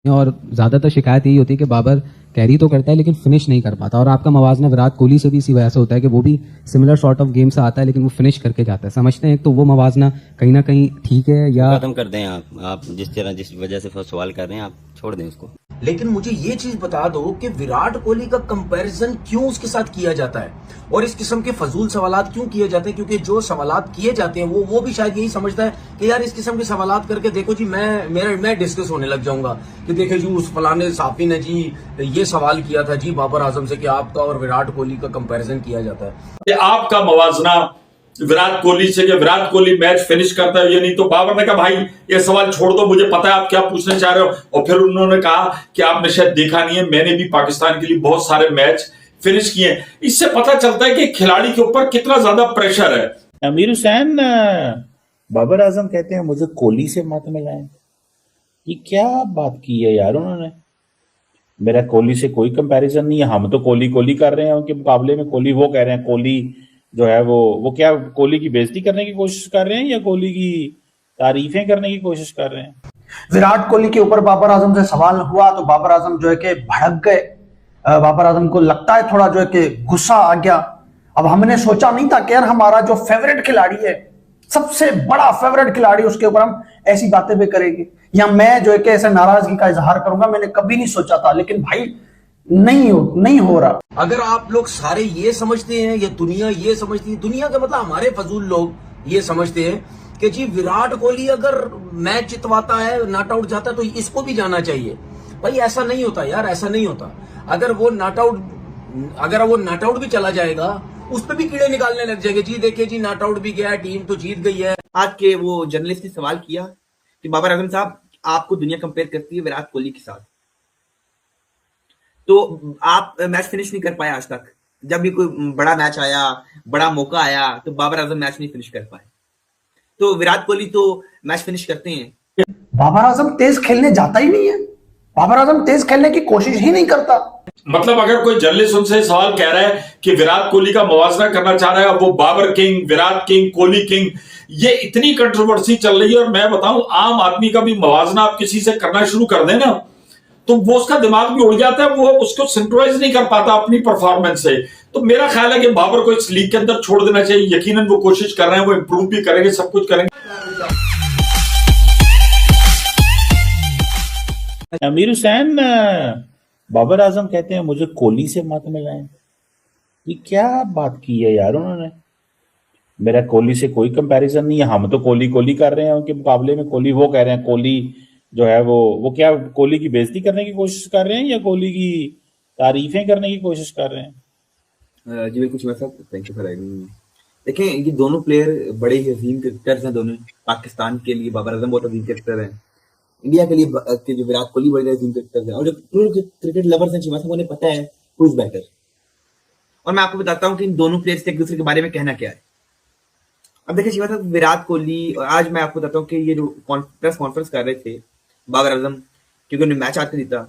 और ज़्यादातर शिकायत यही होती है कि बाबर कैरी तो करता है लेकिन फिनिश नहीं कर पाता, और आपका मवाजना विराट कोहली से भी इसी वजह से होता है कि वो भी सिमिलर सॉर्ट ऑफ गेम से आता है लेकिन वो फिनिश करके जाता है। समझते हैं तो वो मवाजना कहीं ना कहीं ठीक है या खत्म कर दें आप जिस वजह से सवाल कर रहे हैं आप छोड़ दें उसको। लेकिन मुझे ये चीज बता दो कि विराट कोहली का कंपैरिजन क्यों उसके साथ किया जाता है और इस किस्म के फजूल सवालात क्यों किए जाते हैं, क्योंकि जो सवालात किए जाते हैं वो भी शायद यही समझता है कि यार इस किस्म के सवालात करके देखो जी मैं डिस्कस होने लग जाऊंगा कि देखे जी उस फलाने साफी ने जी ये सवाल किया था जी बाबर आजम से कि आपका और विराट कोहली का कंपैरिजन किया जाता है। आपका मवाजना विराट कोहली से कि विराट कोहली मैच फिनिश करता है ये नहीं, तो बाबर ने कहा भाई ये सवाल छोड़ दो, मुझे पता है आप क्या पूछना चाह रहे हो। और फिर उन्होंने कहा कि आपने शायद देखा नहीं है, मैंने भी पाकिस्तान के लिए बहुत सारे मैच फिनिश किए हैं। इससे पता चलता है कि खिलाड़ी के ऊपर कितना ज्यादा प्रेशर है। अमीर हुसैन बाबर आजम कहते हैं मुझे कोहली से मत मिलाएं। ये क्या बात की है यार उन्होंने? मेरा कोहली से कोई कंपैरिजन नहीं है, हम तो कोहली कोहली कर रहे हैं उनके मुकाबले में। कोहली वो कह रहे हैं, कोहली जो है वो क्या कोहली की बेइज्जती करने की कोशिश कर रहे हैं या कोहली की तारीफें करने की कोशिश कर रहे हैं? विराट कोहली के ऊपर बाबर आजम से सवाल हुआ तो बाबर आजम जो है कि भड़क गए। बाबर आजम को लगता है थोड़ा जो है कि गुस्सा आ गया। अब हमने सोचा नहीं था कि यार हमारा जो फेवरेट खिलाड़ी है, सबसे बड़ा फेवरेट खिलाड़ी, उसके ऊपर हम ऐसी बातें भी करेंगे या मैं जो है कि ऐसे नाराजगी का इजहार करूंगा। मैंने कभी नहीं सोचा था, लेकिन भाई नहीं हो रहा। अगर आप लोग सारे ये समझते हैं या दुनिया ये समझती है, दुनिया का मतलब हमारे फजूल लोग ये समझते हैं कि जी विराट कोहली अगर मैच जितवाता है, नॉट आउट जाता है, तो इसको भी जाना चाहिए। भाई ऐसा नहीं होता यार, ऐसा नहीं होता। अगर वो नॉट आउट भी चला जाएगा, उस पर भी कीड़े निकालने लग जाएंगे। जी देखिए जी नॉट आउट भी गया, टीम तो जीत गई है। आज के वो जर्नलिस्ट ने सवाल किया कि बाबर आजम साहब आपको दुनिया कंपेयर करती है विराट कोहली के साथ, तो आप मैच फिनिश नहीं कर पाए आज तक। जब भी कोई बड़ा मैच आया, बड़ा मौका आया, तो बाबर आजम मैच नहीं फिनिश कर पाए। तो विराट कोहली तो मैच फिनिश करते हैं। बाबर आजम तेज खेलने जाता ही नहीं है, बाबर आजम तेज खेलने की कोशिश ही नहीं करता। मतलब अगर कोई जर्नलिस्ट उनसे सवाल कह रहा है कि विराट कोहली का मुवाजना करना चाह रहा है, वो Babar king, Virat king, Kohli king, ये इतनी कंट्रोवर्सी चल रही है। और मैं बताऊं आम आदमी का भी मुवाजना आप किसी से करना शुरू कर देना तो वो उसका दिमाग भी उड़ जाता है, वो उसको सिंक्रोनाइज नहीं कर पाता अपनी परफॉर्मेंस से। तो मेरा ख्याल है कि बाबर को इस लीग के अंदर छोड़ देना चाहिए। यकीनन वो कोशिश कर रहे हैं, वो इंप्रूव भी करेंगे, सब कुछ करेंगे। अमीर हुसैन बाबर आजम कहते हैं मुझे कोहली से मत मिलाएं। ये क्या बात की है यार उन्होंने? मेरा कोहली से कोई कंपैरिजन नहीं है, हम तो कोहली कोहली कर रहे हैं उनके मुकाबले में। कोहली वो कह रहे हैं, कोहली जो है वो क्या कोहली की बेइज्जती करने की कोशिश कर रहे हैं या कोहली की तारीफें करने की कोशिश कर रहे हैं? जी बिल्कुल साहब, thank you for having me. देखें ये दोनों प्लेयर बड़े ही अजीम क्रिकेटर्स हैं दोनों। पाकिस्तान के लिए बाबर आजम बहुत अजीम क्रिकेटर हैं, इंडिया के लिए जो विराट कोहली बड़े अजीम क्रिकेटर हैं। और जो क्रिकेट लवर्स हैं चीमा साहब, उन्हें पता है हु इज बेटर। और मैं आपको बताता हूँ कि इन दोनों प्लेयर्स के एक दूसरे के बारे में कहना क्या है। अब देखिए चीमा साहब, विराट कोहली, और आज मैं आपको बताता हूँ कि ये जो प्रेस कॉन्फ्रेंस कर रहे थे बाबर आजम, क्योंकि उन्हें मैच आते जीता,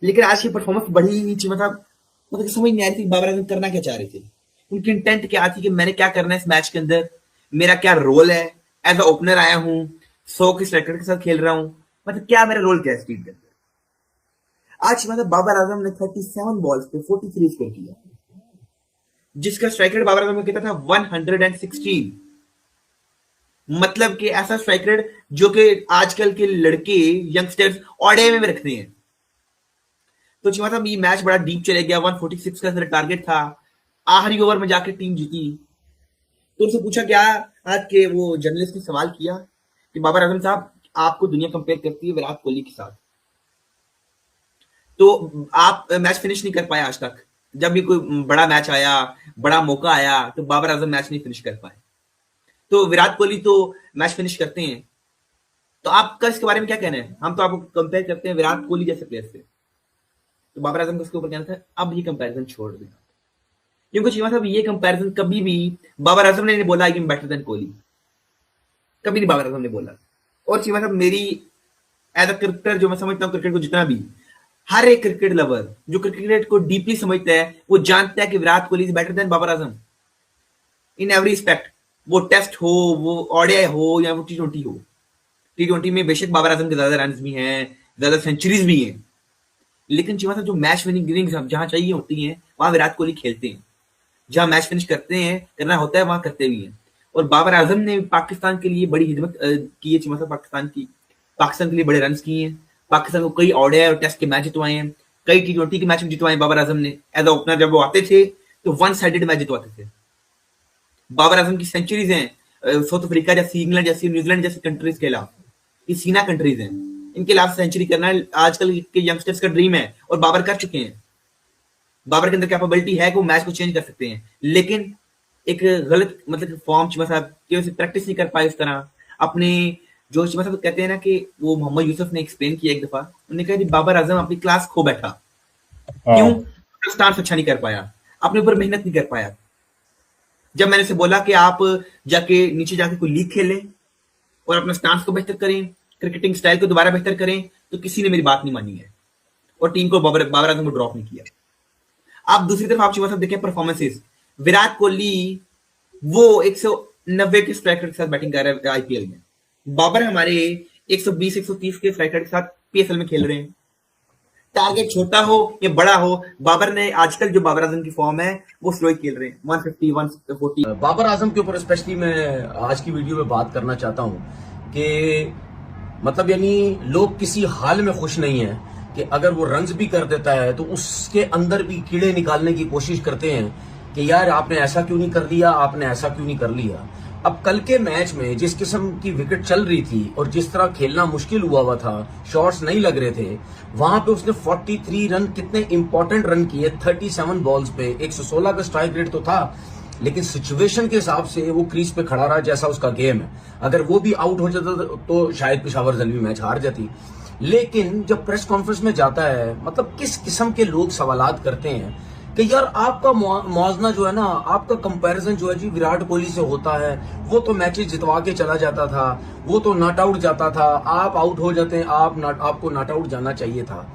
लेकिन आज की परफॉर्मेंस बड़ी ही चीमा साहब मतलब समझ नहीं आ रही थी बाबर आजम करना क्या चाह रहे थे। उनकी इंटेंट क्या थी कि मैंने क्या करना है इस मैच के अंदर, मेरा क्या रोल है, एज अ ओपनर आया हूँ, 100 के स्ट्राइकर के साथ खेल रहा हूँ, मतलब क्या मेरा रोल क्या है इस टीम के अंदर। आज मतलब बाबर आजम ने 37 बॉल्स पे 43 स्कोर किया, जिसका स्ट्राइक रेट बाबर आजम में कितना था 116। मतलब कि ऐसा स्ट्राइक रेट जो कि आजकल के लड़के यंगस्टर्स ओडीआई में रखते हैं। तो चीमा साहब ये मैच बड़ा डीप चले गया, 146 का टारगेट था, आखिरी ओवर में जाके टीम जीती। तो उनसे पूछा गया, आज के वो जर्नलिस्ट ने सवाल किया कि बाबर आजम साहब आपको दुनिया कंपेयर करती है विराट कोहली के साथ, तो आप मैच फिनिश नहीं कर पाए आज तक। जब भी कोई बड़ा मैच आया, बड़ा मौका आया, तो बाबर आजम मैच नहीं फिनिश कर पाए। तो विराट कोहली तो मैच फिनिश करते हैं, तो आपका इसके बारे में क्या कहना है? हम तो आपको कंपेयर करते हैं विराट कोहली जैसे प्लेयर से, तो बाबर आजम का इसके ऊपर कहना था अब ये कंपैरिजन छोड़ देना। क्योंकि चीमा साहब ये कंपैरिजन कभी भी बाबर आजम ने नहीं बोला I am better than Kohli, कभी नहीं बाबर आजम ने बोला। और चीमा साहब मेरी एज अ क्रिकेटर जो मैं समझता हूँ क्रिकेट को जितना भी, हर एक क्रिकेट लवर जो क्रिकेट को डीपली समझता है वो जानता है कि Virat Kohli is better than Babar Azam in every respect. वो टेस्ट हो, वो ओडीआई हो या वो T20 हो। T20 में बेशक बाबर आजम के ज्यादा रन भी हैं, ज्यादा सेंचुरीज भी हैं, लेकिन चीमा जो मैच विनिंग इनिंग्स जहां चाहिए होती हैं वहां विराट कोहली खेलते हैं, जहां मैच फिनिश करते हैं, करना होता है वहां करते भी हैं। और बाबर आजम ने पाकिस्तान के लिए बड़ी हिदमत की है, चीमा साहब पाकिस्तान के लिए बड़े रन किए हैं, पाकिस्तान को कई ओडीआई और टेस्ट के मैच जितवाए हैं, कई T20 के मैच में जितवाए बाबर आजम ने। एज अ ओपनर जब वो आते थे तो वन साइडेड मैच जितवाते थे। बाबर आजम की सेंचुरीज हैं साउथ अफ्रीका जैसी, इंग्लैंड जैसी, न्यूजीलैंड जैसी कंट्रीज के खिलाफ, ये सीना कंट्रीज हैं, इनके खिलाफ सेंचुरी करना आजकल के यंगस्टर्स का ड्रीम है और बाबर कर चुके हैं। बाबर के अंदर कैपेबिलिटी है कि वो मैच को चेंज कर सकते हैं, लेकिन एक गलत मतलब फॉर्म चीमा साहब की वजह से प्रैक्टिस नहीं कर पाए उस तरह अपने। जो चीमा साहब कहते हैं ना कि वो मोहम्मद यूसुफ ने एक्सप्लेन किया एक दफा, उन्होंने कहा कि बाबर आजम अपनी क्लास खो बैठा, क्यों? स्टार्ट अच्छा नहीं कर पाया, अपने ऊपर मेहनत नहीं कर पाया। जब मैंने उसे बोला कि आप जाके नीचे जाके कोई लीग खेलें और अपना स्टांस को बेहतर करें, क्रिकेटिंग स्टाइल को दोबारा बेहतर करें, तो किसी ने मेरी बात नहीं मानी है और टीम को बाबर आजम को ड्रॉप नहीं किया। आप दूसरी तरफ आप चीमा साहब देखें परफॉर्मेंसेस, विराट कोहली वो 190 के स्ट्राइक रेट के साथ बैटिंग कर रहे हैं आईपीएल में, बाबर हमारे 120-130 के स्ट्राइक रेट के साथ पीएसएल में खेल रहे हैं। टारगेट छोटा हो या बड़ा हो, बाबर ने आजकल जो बाबर आजम की फॉर्म है वो स्लो खेल रहे हैं, 150 140। बाबर आजम के ऊपर स्पेशली मैं आज की वीडियो में बात करना चाहता हूं कि मतलब यानी लोग किसी हाल में खुश नहीं है कि अगर वो रन्स भी कर देता है तो उसके अंदर भी कीड़े निकालने की कोशिश करते हैं कि यार आपने ऐसा क्यों नहीं कर लिया, आपने ऐसा क्यों नहीं कर लिया। अब कल के मैच में जिस किस्म की विकेट चल रही थी और जिस तरह खेलना मुश्किल हुआ था, शॉट्स नहीं लग रहे थे, वहां पे उसने 43 रन, कितने इंपॉर्टेंट रन किए 37 बॉल्स पे। 116 का स्ट्राइक रेट तो था, लेकिन सिचुएशन के हिसाब से वो क्रीज पे खड़ा रहा जैसा उसका गेम है। अगर वो भी आउट हो जाता तो शायद पेशावर जलवी मैच हार जाती। लेकिन जब प्रेस कॉन्फ्रेंस में जाता है, मतलब किस किस्म के लोग सवालात करते हैं कि यार आपका मुआवजना जो है ना, आपका कंपैरिजन जो है जी विराट कोहली से होता है, वो तो मैचेस जितवा के चला जाता था, वो तो नॉट आउट जाता था, आप आउट हो जाते हैं, आपको नॉट आउट जाना चाहिए था।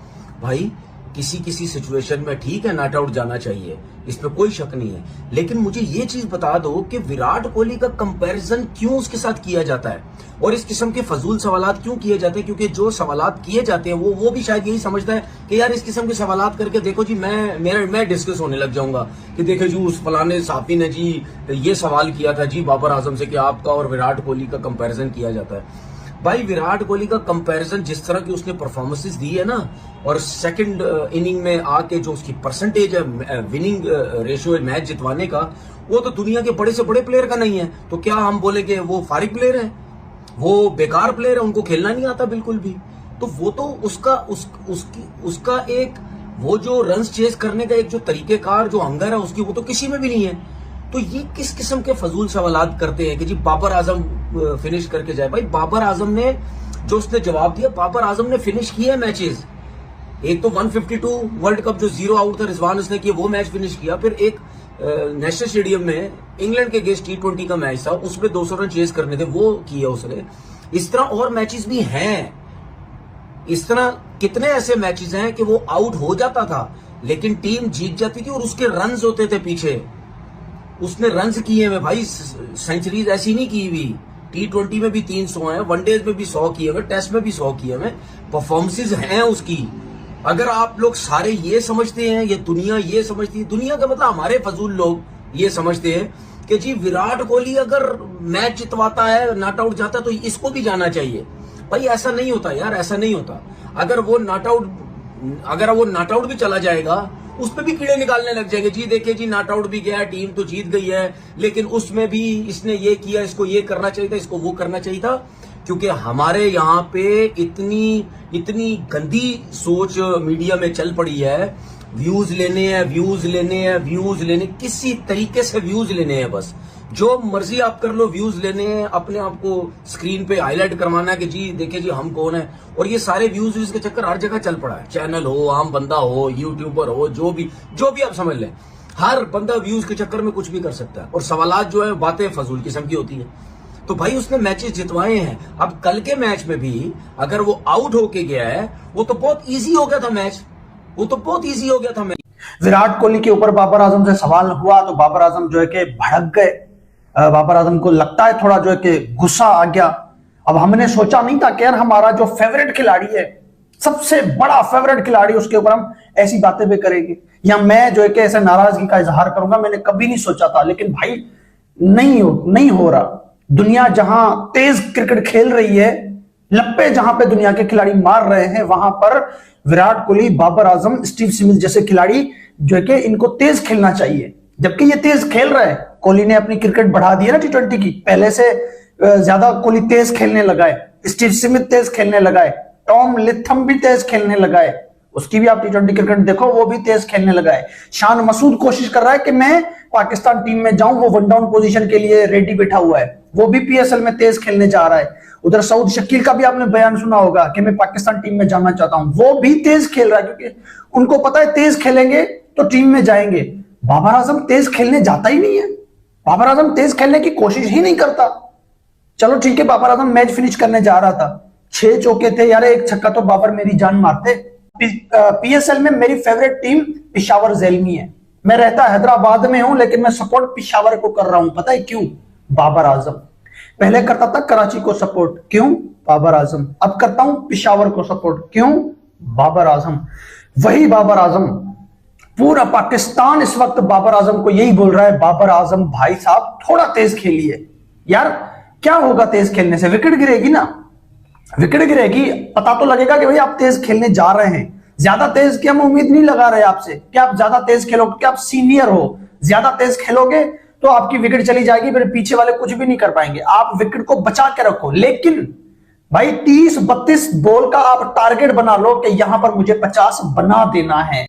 भाई किसी किसी सिचुएशन में ठीक है नॉट आउट जाना चाहिए, इसमें कोई शक नहीं है, लेकिन मुझे ये चीज बता दो कि विराट कोहली का कंपैरिजन क्यों उसके साथ किया जाता है और इस किस्म के फजूल सवालात क्यों किए जाते हैं। क्योंकि जो सवालात किए जाते हैं वो भी शायद यही समझता है कि यार इस किस्म के सवालात करके देखो जी मैं डिस्कस होने लग जाऊंगा कि देखो जी उस फलाने साफी ने जी ये सवाल किया था जी बाबर आजम से कि आपका और विराट कोहली का कंपैरिजन किया जाता है। भाई विराट कोहली का कंपैरिजन जिस तरह की उसने परफॉर्मेंसेस दी है ना, और सेकंड इनिंग में आके जो उसकी परसेंटेज है विनिंग रेशियो मैच जितवाने का, वो तो दुनिया के बड़े से बड़े प्लेयर का नहीं है। तो क्या हम बोले कि वो फारिग प्लेयर है, वो बेकार प्लेयर है, उनको खेलना नहीं आता बिल्कुल भी? तो वो तो उसका एक वो जो रन्स चेस करने का एक जो तरीकेकार जो हंगर है उसकी, वो तो किसी में भी नहीं है। तो ये किस किस्म के फजूल सवालात करते हैं कि जी बाबर आजम फिनिश करके जाए। भाई बाबर आजम ने जो उसने जवाब दिया, बाबर आजम ने फिनिश किया मैचेस। एक तो 152 वर्ल्ड कप जो 0 आउट था रिजवान उसने किया, वो मैच फिनिश किया। फिर एक नेशनल स्टेडियम में इंग्लैंड के अगेंस्ट T20 का मैच था, उसमें 200 रन चेस करने थे, वो किया उसने। इस तरह और मैचेस भी हैं, इस तरह कितने ऐसे मैचेस हैं कि वो आउट हो जाता था लेकिन टीम जीत जाती थी और उसके रन्स होते थे पीछे। उसने रन्स किए हुए भाई, सेंचुरीज ऐसी नहीं की हुई। T20 में भी 300 है, वनडेज में भी 100 किए हुए, टेस्ट में भी 100 किए हुए, परफॉर्मेंसेज हैं उसकी। अगर आप लोग सारे ये समझते हैं, ये दुनिया ये समझती है, दुनिया का मतलब हमारे फजूल लोग ये समझते हैं कि जी विराट कोहली अगर मैच जितवाता है, नॉट आउट जाता है, तो इसको भी जाना चाहिए। भाई ऐसा नहीं होता यार, ऐसा नहीं होता। अगर वो नॉट आउट भी चला जाएगा, उस पर भी कीड़े निकालने लग जाएंगे। जी देखिए जी नॉट आउट भी गया, टीम तो जीत गई है, लेकिन उसमें भी इसने ये किया, इसको ये करना चाहिए था, इसको वो करना चाहिए था। क्योंकि हमारे यहाँ पे इतनी गंदी सोच मीडिया में चल पड़ी है, व्यूज लेने हैं, किसी तरीके से व्यूज लेने हैं, बस जो मर्जी आप कर लो, व्यूज लेने हैं, अपने आप को स्क्रीन पे हाईलाइट करवाना है कि जी देखिए जी हम कौन है। और ये सारे व्यूज के चक्कर हर जगह चल पड़ा है, चैनल हो, आम बंदा हो, यूट्यूबर हो, जो भी आप समझ लें, हर बंदा व्यूज के चक्कर में कुछ भी कर सकता है। और सवालात जो है बातें फजूल किस्म की होती है। तो भाई उसने मैचेस जितवाए हैं। अब कल के मैच में भी अगर वो आउट होके गया है, वो तो बहुत ईजी हो गया था मैच, वो तो बहुत ईजी हो गया था मैच। विराट कोहली के ऊपर बाबर आजम से सवाल हुआ तो बाबर आजम जो है कि भड़क गए। बाबर आजम को लगता है थोड़ा जो है कि गुस्सा आ गया। अब हमने सोचा नहीं था कि यार हमारा जो फेवरेट खिलाड़ी है, सबसे बड़ा फेवरेट खिलाड़ी, उसके ऊपर हम ऐसी बातें भी करेंगे, या मैं जो है कि ऐसे नाराजगी का इजहार करूंगा, मैंने कभी नहीं सोचा था, लेकिन भाई नहीं हो रहा। दुनिया जहां तेज क्रिकेट खेल रही है, लप्पे जहां पे दुनिया के खिलाड़ी मार रहे हैं, वहां पर विराट कोहली, बाबर आजम, स्टीव स्मिथ जैसे खिलाड़ी जो है कि इनको तेज खेलना चाहिए, जबकि ये तेज खेल रहे हैं। कोहली ने अपनी क्रिकेट बढ़ा दी है ना T20 की, पहले से ज्यादा कोहली तेज खेलने लगा है, स्टीव स्मिथ तेज खेलने लगा है, टॉम लिथम भी तेज खेलने लगा है, उसकी भी आप T20 क्रिकेट देखो, वो भी तेज खेलने लगा है। शान मसूद कोशिश कर रहा है कि मैं पाकिस्तान टीम में जाऊं, वो वन डाउन पोजीशन के लिए रेडी बैठा हुआ है, वो भी PSL में तेज खेलने जा रहा है। उधर सऊद शकील का भी आपने बयान सुना होगा कि मैं पाकिस्तान टीम में जाना चाहता हूं, वो भी तेज खेल रहा है, क्योंकि उनको पता है तेज खेलेंगे तो टीम में जाएंगे। बाबर आजम तेज खेलने जाता ही नहीं है, बाबर आजम तेज खेलने की कोशिश ही नहीं करता। चलो ठीक है, बाबर आजम मैच फिनिश करने जा रहा था, 6 चौके थे यार, 1 छक्का तो बाबर मेरी जान मारते। PSL में मेरी फेवरेट टीम पिशावर ज़ेलमी है, मैं रहता हैदराबाद में हूं, लेकिन मैं सपोर्ट पिशावर को कर रहा हूं। पता है क्यों? बाबर आजम। पहले करता था कराची को सपोर्ट, क्यों? बाबर आजम। अब करता हूं पिशावर को सपोर्ट, क्यों? बाबर आजम। वही बाबर आजम, पूरा पाकिस्तान इस वक्त बाबर आजम को यही बोल रहा है, बाबर आजम भाई साहब थोड़ा तेज खेलिए। यार क्या होगा तेज खेलने से? विकेट गिरेगी ना, विकेट गिरेगी, पता तो लगेगा कि भाई आप तेज खेलने जा रहे हैं। ज्यादा तेज की हम उम्मीद नहीं लगा रहे आपसे कि आप ज्यादा तेज खेलोगे, कि आप सीनियर हो, ज्यादा तेज खेलोगे तो आपकी विकेट चली जाएगी, फिर पीछे वाले कुछ भी नहीं कर पाएंगे। आप विकेट को बचा के रखो, लेकिन भाई 30-32 बॉल का आप टारगेट बना लो कि यहां पर मुझे 50 बना देना है।